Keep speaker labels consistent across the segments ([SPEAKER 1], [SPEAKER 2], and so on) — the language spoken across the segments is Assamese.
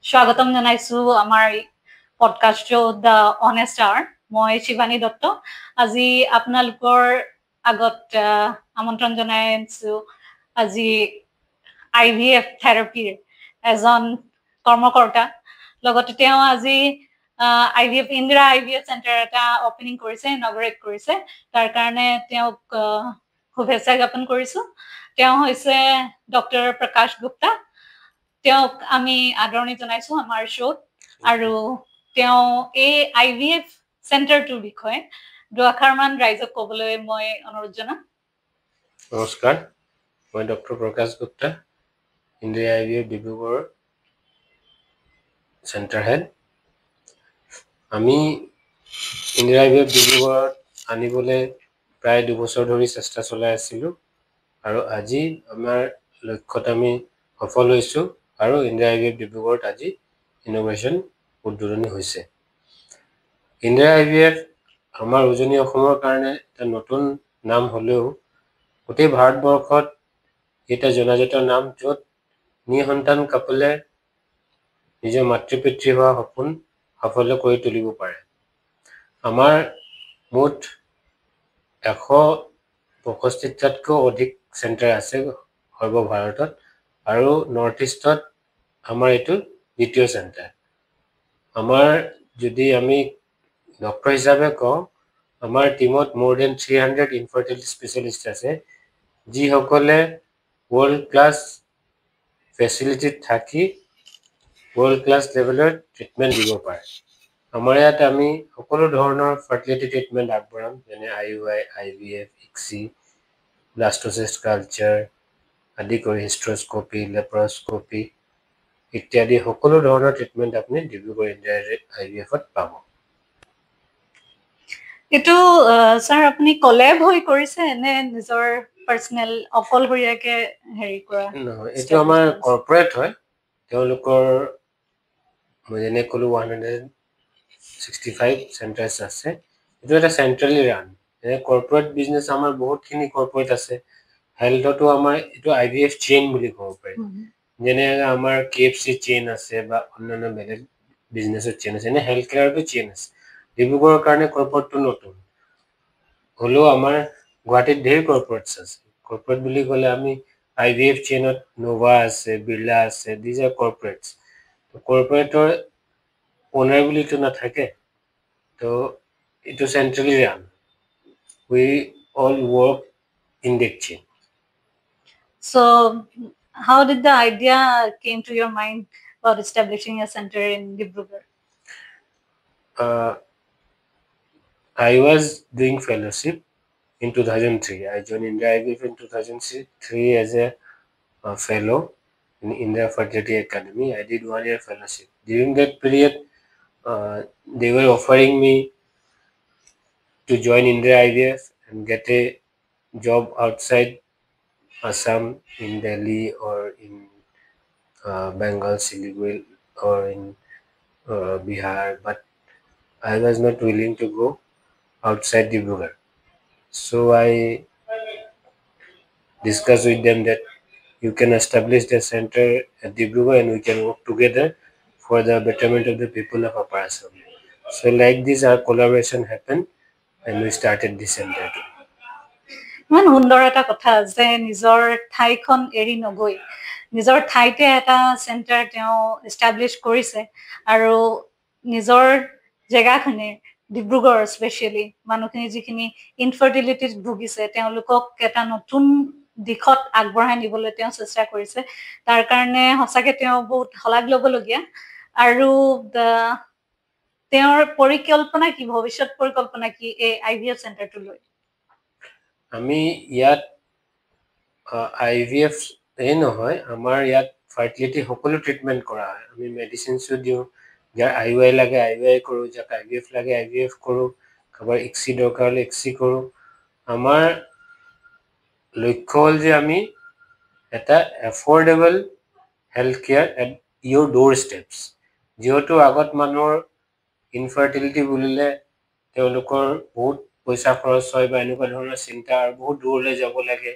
[SPEAKER 1] স্বাগতম জনাইছো আমাৰ podcast show' the honest hour. মই শিৱানী দত্ত। আজি আপোনালোকৰ আগত আমন্ত্ৰণ জনাইছো আজি IVF থেৰাপিৰ এজন কৰ্মকৰ্তা। লগতে তেওঁ আজি IVF ইন্দিৰা IVF চেণ্টাৰ এটা অপেনিং কৰিছে, ইনগ্ৰেট কৰিছে। তাৰ কাৰণে তেওঁক শুভেচ্ছা জ্ঞাপন কৰিছো। তেওঁ হৈছে ডক্টৰ প্ৰকাশ গুপ্তা। তেওঁক আমি আদৰণি জনাইছো আমাৰ শ্ব'ত। আৰু তেওঁ এই IVF চেণ্টাৰটোৰ বিষয়ে দুআষাৰমান ৰাইজক ক'বলৈ মই অনুৰোধ জনাম।
[SPEAKER 2] নমস্কাৰ, মই ডক্টৰ প্ৰকাশ Gupta, Indira IVF Dibrugarh centre head. আমি ইন্দিৰা IVF ডিব্ৰুগড়ত আনিবলৈ প্ৰায় 2 বছৰ ধৰি চেষ্টা চলাই আছিলোঁ আৰু আজি আমাৰ লক্ষ্যত আমি সফল হৈছোঁ আৰু ইন্দিৰা IVF ডিব্ৰুগড়ত আজি ইন'ভেশ্যন উদ্বোধনী হৈছে। ইন্দিৰা IVF আমাৰ উজনি অসমৰ কাৰণে এটা নতুন নাম হ'লেও গোটেই ভাৰতবৰ্ষত এটা জনাজাত নাম, য'ত নিঃসন্তান কাপলে নিজৰ মাতৃ পিতৃ হোৱা সপোন সাফল্য কৰি তুলিব পাৰে। আমাৰ মুঠ 165টাতকৈ অধিক চেণ্টাৰ আছে সৰ্বভাৰতত, আৰু নৰ্থ ইষ্টত আমাৰ এইটো দ্বিতীয় চেণ্টাৰ। আমাৰ যদি আমি ডক্টৰ হিচাপে কওঁ, আমাৰ টিমত more than 300 ইনফাৰ্টিলিটি স্পেচিয়েলিষ্ট আছে, যিসকলে ৱৰ্ল্ড ক্লাছ ফেচিলিটিত থাকি ৱৰ্ল্ড ক্লাছ লেভেলৰ ট্ৰিটমেণ্ট দিব পাৰে। আমাৰ ইয়াত আমি সকলো ধৰণৰ ফাৰ্টিলিটি ট্ৰিটমেণ্ট আগবঢ়াম, যেনে IUI, IVF, ICSI, ব্লাষ্টোচিষ্ট কালচাৰ আদি কৰি হিষ্ট্ৰস্কপি, লেপাৰস্কপি ইত্যাদি সকলো ধৰণৰ ট্ৰিটমেণ্ট আপুনি ডিব্ৰুগড় ইন্দিৰা IVFত পাব।
[SPEAKER 1] এইটো ছাৰ আপুনি কলেব হৈ কৰিছে নে নিজৰ পাৰ্চনেল অকলশৰীয়াকে হেৰি কৰা?
[SPEAKER 2] নহয়, এইটো আমাৰ কৰ্পৰেট হয়। তেওঁলোকৰ মই যেনে ক'লো 165 চেণ্টাৰ্ছ আছে। এইটো এটা চেণ্ট্ৰেলি ৰান। যেনে কৰ্পৰেট বিজনেছ আমাৰ বহুতখিনি কৰ্পৰেট আছে। হেল্থতো আমাৰ এইটো IVF চেইন বুলি ক'ব পাৰি। যেনে আমাৰ KFC চেইন আছে বা অন্যান্য বেলেগ বিজনেছৰ চেইন আছে, এনে হেল্থ কেয়াৰতো চেইন আছে। ডিব্ৰুগড়ৰ কাৰণে কৰ্পৰেটটো নতুন হ'লেও আমাৰ গুৱাহাটীত ধেৰ কৰ্পৰেটছ আছে। কৰ্পৰেট বুলি ক'লে আমি IVF চেইনত নোভা আছে, বিৰলা আছে, দিজ আৰ কৰ্পৰেটছ। কৰ্পৰেটৰ অনাৰ বুলিতো নাথাকে, তো এইটো centrally run. We all work in that chain.
[SPEAKER 1] So, how did the idea came to your mind about establishing a center in Dibrugarh?
[SPEAKER 2] I was doing fellowship in 2003. I joined India IVF in 2003 as a fellow in India Fertility Academy. I did 1 year fellowship. During that period, they were offering me to join India IVF and get a job outside Assam, in Delhi, or in Bengal, Siliguri, or in Bihar, but I was not willing to go outside Dibrugarh. So I discussed with them that you can establish the center at Dibrugarh and we can work together for the betterment of the people of Upper Assam. So like this, our collaboration happened and we started this center.
[SPEAKER 1] ইমান সুন্দৰ এটা কথা যে নিজৰ ঠাইখন এৰি নগৈ নিজৰ ঠাইতে এটা চেণ্টাৰ তেওঁ এষ্টাব্লিছ কৰিছে, আৰু নিজৰ জেগাখিনি ডিব্ৰুগড় স্পেচিয়েলি মানুহখিনি যিখিনি ইনফাৰ্টিলিটিত ভুগিছে তেওঁলোকক এটা নতুন দিশত আগবঢ়াই নিবলৈ তেওঁ চেষ্টা কৰিছে। তাৰ কাৰণে সঁচাকৈ তেওঁ বহুত শলাগ ল'বলগীয়া। আৰু তেওঁৰ পৰিকল্পনা কি, ভৱিষ্যত পৰিকল্পনা কি এই IVF চেণ্টাৰটো লৈ?
[SPEAKER 2] আমি ইয়াত IVF নহয়, আমাৰ ইয়াত ফাৰ্টিলিটি সকলো ট্ৰিটমেণ্ট কৰা হয়। আমি মেডিচিনছো দিওঁ, যাৰ IUI লাগে IUI কৰোঁ, যাক IVF লাগে IVF কৰোঁ, কাৰোবাৰ ICSI দৰকাৰ হ'লে ICSI কৰোঁ। আমাৰ লক্ষ্য হ'ল যে আমি এটা affordable health care at your door steps. যিহেতু আগত মানুহৰ ইনফাৰ্টিলিটি বুলিলে তেওঁলোকৰ বহুত পইচা খৰচ হয় বা এনেকুৱা ধৰণৰ চিন্তা, আৰু বহুত দূৰলৈ যাব লাগে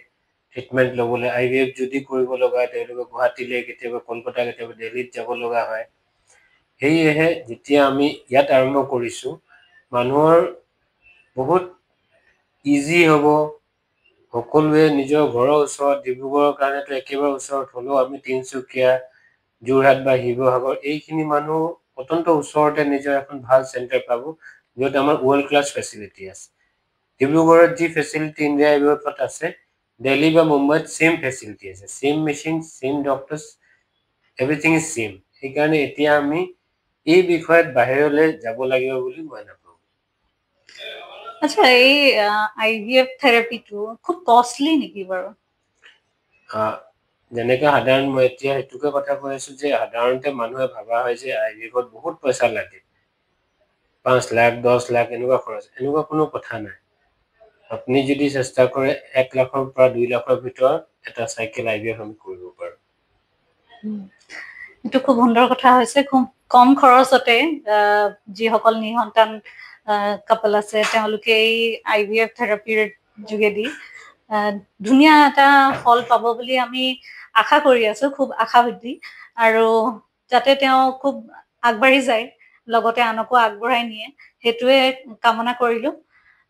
[SPEAKER 2] ট্ৰিটমেণ্ট ল'বলৈ। IVF যদি কৰিব লগা হয় তেওঁলোকে গুৱাহাটীলৈ, কেতিয়াবা কলকাতা, কেতিয়াবা দিল্লীত যাব লগা হয়। সেয়েহে যেতিয়া আমি ইয়াত আৰম্ভ কৰিছোঁ মানুহৰ বহুত ইজি হ'ব সকলোৱে নিজৰ ঘৰৰ ওচৰত ডিব্ৰুগড়ৰ কাৰণেতো একেবাৰে ওচৰত হ'লেও আমি তিনিচুকীয়া যোৰহাট বা শিৱসাগৰ এইখিনি মানুহ অত্যন্ত ওচৰতে নিজৰ এখন ভাল চেণ্টাৰ পাব য'ত আমাৰ ৱৰ্ল্ড ক্লাছ ফেচিলিটি আছে ডিব্ৰুগড়ত যি ফেচিলিটি ইণ্ডিয়া আইভিএফত আছে দিল্লী বা মুম্বাইত সেম ফেচিলিটি আছে same machine same doctors everything is same সেইকাৰণে এতিয়া আমি এই বিষয়ত বাহিৰলৈ যাব লাগিব বুলি মই নাভাবোঁ
[SPEAKER 1] আচ্ছা এই আইভিএফ থেৰাপিটো খুব কষ্টলি নেকি বাৰু
[SPEAKER 2] যেনেকৈ সাধাৰণ মই এতিয়া সেইটোকে কথা কৈ আছোঁ যে সাধাৰণতে মানুহে ভাবা হয় যে আইভিএফত বহুত পইচা লাগে 5 লাখ 10 লাখ এনেকুৱা খৰচ এনেকুৱা কোনো কথা নাই আপুনি যদি চেষ্টা কৰে 1 লাখৰ পৰা 2 লাখৰ ভিতৰত এটা চাইকেল আইভিএফ আমি কৰিব পাৰোঁ
[SPEAKER 1] এইটো খুব সুন্দৰ কথা হৈছে খুব কম খৰচতে যিসকল নিসন্তান কাপল আছে তেওঁলোকে এই আইভিএফ থেৰাপিৰ যোগেদি ধুনীয়া এটা ফল পাব বুলি আমি আশা কৰি আছো খুব আশাবাদী আৰু যাতে তেওঁ খুব আগবাঢ়ি যায় লগতে আনকো আগবঢ়াই নিয়ে সেইটোৱে কামনা কৰিলো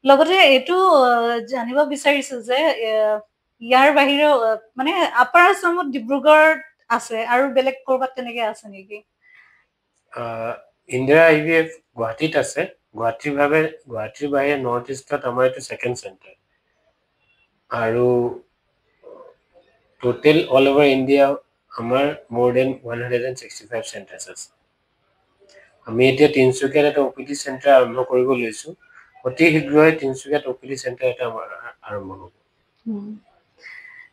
[SPEAKER 1] লগতে এইটো জানিব বিচাৰিছো যে ইয়াৰ বাহিৰেও মানে আপাৰ আছামত ডিব্ৰুগড়ত আছে আৰু বেলেগ কৰবাত তেনেকে আছে নেকি
[SPEAKER 2] ইণ্ডিয়া আইভিএফ গুৱাহাটীত আছে গুৱাহাটীৰ বাহিৰে নৰ্থ ইষ্টত আমাৰ এইটো ছেকেণ্ড চেণ্টাৰ আৰু টোটেল অল অভাৰ ইণ্ডিয়া আমাৰ মোৰ দেন 165 চেণ্টাৰ্ছ আছে আমি এতিয়া তিনিচুকীয়াত এটা অপিডি চেণ্টাৰ আৰম্ভ কৰিব লৈছোঁ অতি শীঘ্ৰে তিনিচুকীয়াত অপিডি চেণ্টাৰ এটা আৰম্ভ হ'ব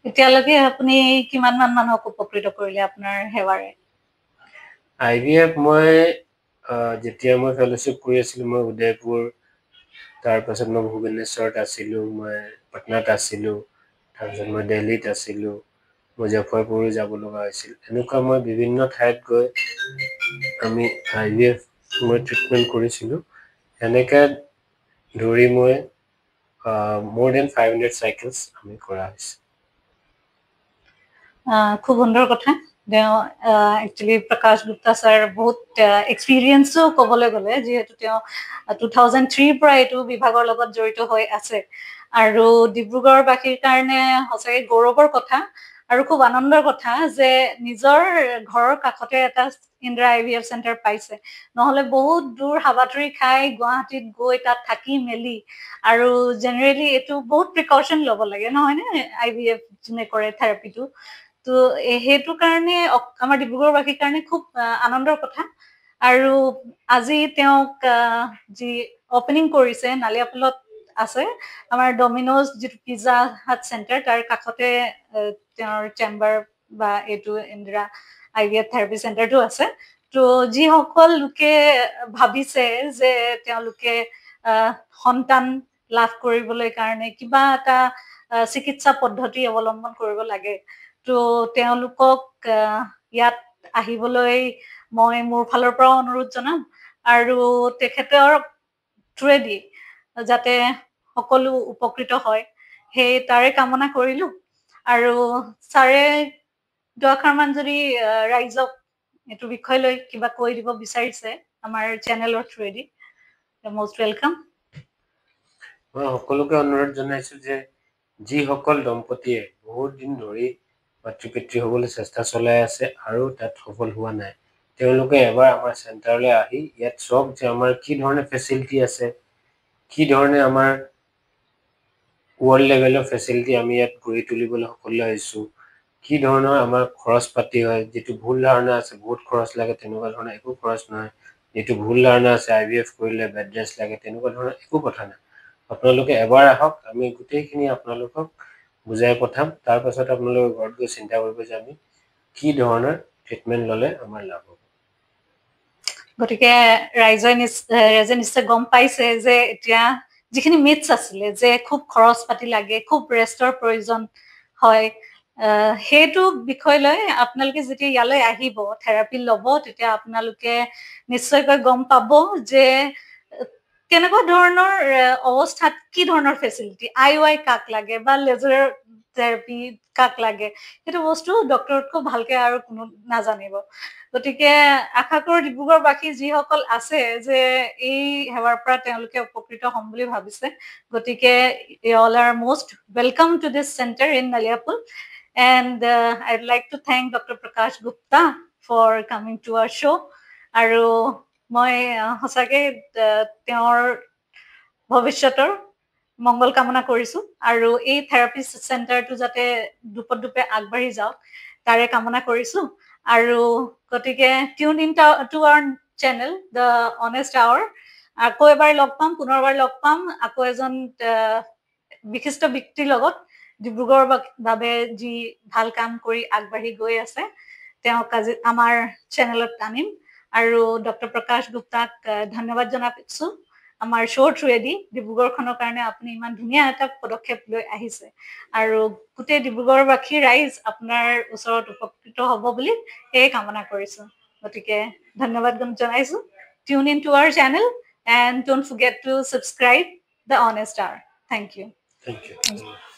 [SPEAKER 1] এতিয়ালৈকে আপুনি কিমান মান মানুহক উপকৃত কৰিলে আপোনাৰ সেৱাৰে
[SPEAKER 2] আইভিএফ মই যেতিয়া মই ফেলোশ্বিপ কৰি আছিলোঁ মই উদয়পুৰ তাৰপাছত মই ভুৱনেশ্বৰত আছিলোঁ মই পাটনাত আছিলোঁ তাৰপিছত মই দিল্লীত আছিলোঁ মুজফ্ফৰপুৰো যাব লগা হৈছিল এনেকুৱা মই বিভিন্ন ঠাইত গৈ আমি আইভিএফ মই ট্ৰিটমেণ্ট কৰিছিলোঁ এনেকৈ ধৰি মই মোৰ দেন 500 চাইকেলছ আমি কৰা হৈছে
[SPEAKER 1] খুব সুন্দৰ কথা তেওঁ একচুৱেলি প্ৰকাশ গুপ্তা ছাৰ বহুত এক্সপিৰিয়েঞ্চো ক'বলৈ গ'লে যিহেতু তেওঁ 2003 পৰা এইটো বিভাগৰ লগত জড়িত হৈ আছে আৰু ডিব্ৰুগড়বাসীৰ কাৰণে সঁচাকৈ গৌৰৱৰ কথা আৰু খুব আনন্দৰ কথা যে নিজৰ ঘৰৰ কাষতে এটা ইন্দিৰা আইভিএফ চেণ্টাৰ পাইছে নহ'লে বহুত দূৰ হাবাথুৰি খাই গুৱাহাটীত গৈ তাত থাকি মেলি আৰু জেনেৰেলি এইটো বহুত প্ৰিকশ্যন ল'ব লাগে নহয়নে আইভিএফ যোনে কৰে থেৰাপিটো তো সেইটো কাৰণে আমাৰ ডিব্ৰুগড়বাসীৰ কাৰণে খুব আনন্দৰ কথা আৰু আজি তেওঁক যি অপেনিং কৰিছে নালিয়াপুলত আছে আমাৰ ডমিন'জ যিটো পিজ্জা হাট চেণ্টাৰ তাৰ কাষতে তেওঁৰ চেম্বাৰ বা এইটো ইন্দিৰা আইভিএফ থেৰাপি চেণ্টাৰটো আছে তো যিসকল লোকে ভাবিছে যে তেওঁলোকে সন্তান লাভ কৰিবলৈ কাৰণে কিবা এটা চিকিৎসা পদ্ধতি অৱলম্বন কৰিব লাগে তো তেওঁলোকক ইয়াত আহিবলৈ মই মোৰ ফালৰ পৰাও অনুৰোধ জনাম আৰু তেখেতৰ থ্ৰুৱেদি যাতে সকলো উপকৃত হয় সেই তাৰে কামনা কৰিলো আৰু ছাৰে দুআষাৰমান যদি ৰাইজক এইটো বিষয় লৈ কিবা কৈ দিব বিচাৰিছে আমাৰ চেনেলৰ থ্ৰুৱেদি মষ্ট ৱেলকাম
[SPEAKER 2] মই সকলোকে অনুৰোধ জনাইছো যে যিসকল দম্পতীয়ে বহুত দিন ধৰি মাতৃ পিতৃ হ'বলৈ চেষ্টা চলাই আছে আৰু তাত সফল হোৱা নাই তেওঁলোকে এবাৰ আমাৰ চেণ্টাৰলৈ আহি ইয়াত চাওক যে আমাৰ কি ধৰণে ফেচিলিটি আছে কি ধৰণে আমাৰ ৱৰ্ল্ড লেভেলৰ ফেচিলিটি আমি ইয়াত গঢ়ি তুলিবলৈ সফল হৈছোঁ কি ধৰণৰ আমাৰ খৰচ পাতি হয় যিটো ভুল ধাৰণা আছে বহুত খৰচ লাগে তেনেকুৱা ধৰণৰ একো খৰচ নহয় যিটো ভুল ধাৰণা আছে আইভিএফ কৰিলে বেড ৰেষ্ট লাগে তেনেকুৱা ধৰণৰ একো কথা নাই আপোনালোকে এবাৰ আহক আমি গোটেইখিনি আপোনালোকক বুজাই পঠাম তাৰপাছত আপোনালোকে ঘৰত গৈ চিন্তা কৰিব যে আমি কি ধৰণৰ ট্ৰিটমেণ্ট ল'লে আমাৰ লাভ হ'ব
[SPEAKER 1] গতিকে ৰাইজে নিশ্চয় গম পাইছে যে এতিয়া যিখিনি মিথছ আছিলে যে খুব খৰচ পাতি লাগে খুব ৰেষ্টৰ প্ৰয়োজন হয় সেইটো বিষয় লৈ আপোনালোকে যেতিয়া ইয়ালৈ আহিব থেৰাপি ল'ব তেতিয়া আপোনালোকে নিশ্চয়কৈ গম পাব যে কেনেকুৱা ধৰণৰ অৱস্থাত কি ধৰণৰ ফেচিলিটি আই ৱাই কাক লাগে বা লেজাৰ থেৰাপি কাক লাগে সেইটো বস্তু ডক্টৰতকৈ ভালকে আৰু কোনো নাজানিব গতিকে আশা কৰোঁ ডিব্ৰুগড়বাসী যিসকল আছে যে এই সেৱাৰ পৰা তেওঁলোকে উপকৃত হ'ম বুলি ভাবিছে গতিকে you all are most welcome to this center in Naliapur and I'd like to thank Dr. Prakash Gupta for coming to our show আৰু মই সঁচাকে তেওঁৰ ভৱিষ্যতৰ মংগল কামনা কৰিছো আৰু এই থেৰাপি চেণ্টাৰটো যাতে দুপে আগবাঢ়ি যাওক তাৰে কামনা কৰিছো আৰু গতিকে tune in to our channel the honest hour আকৌ এবাৰ লগ পাম পুনৰবাৰ লগ পাম আকৌ এজন বিশিষ্ট ব্যক্তিৰ লগত ডিব্ৰুগড়ৰ বাবে যি ভাল কাম কৰি আগবাঢ়ি গৈ আছে তেওঁক আজি আমাৰ চেনেলত আনিম আৰু ডক্টৰ প্ৰকাশ গুপ্তাক ধন্যবাদ জনাইছো আমাৰ শ্ব' থ্ৰুৱেদি ডিব্ৰুগড়খনৰ কাৰণে আপুনি ইমান ধুনীয়া এটা পদক্ষেপ লৈ আহিছে আৰু গোটেই ডিব্ৰুগড়বাসী ৰাইজ আপোনাৰ ওচৰত উপকৃত হ'ব বুলি এই কামনা কৰিছো গতিকে ধন্যবাদ জনাইছো tune in to our channel and don't forget to subscribe the honest hour thank U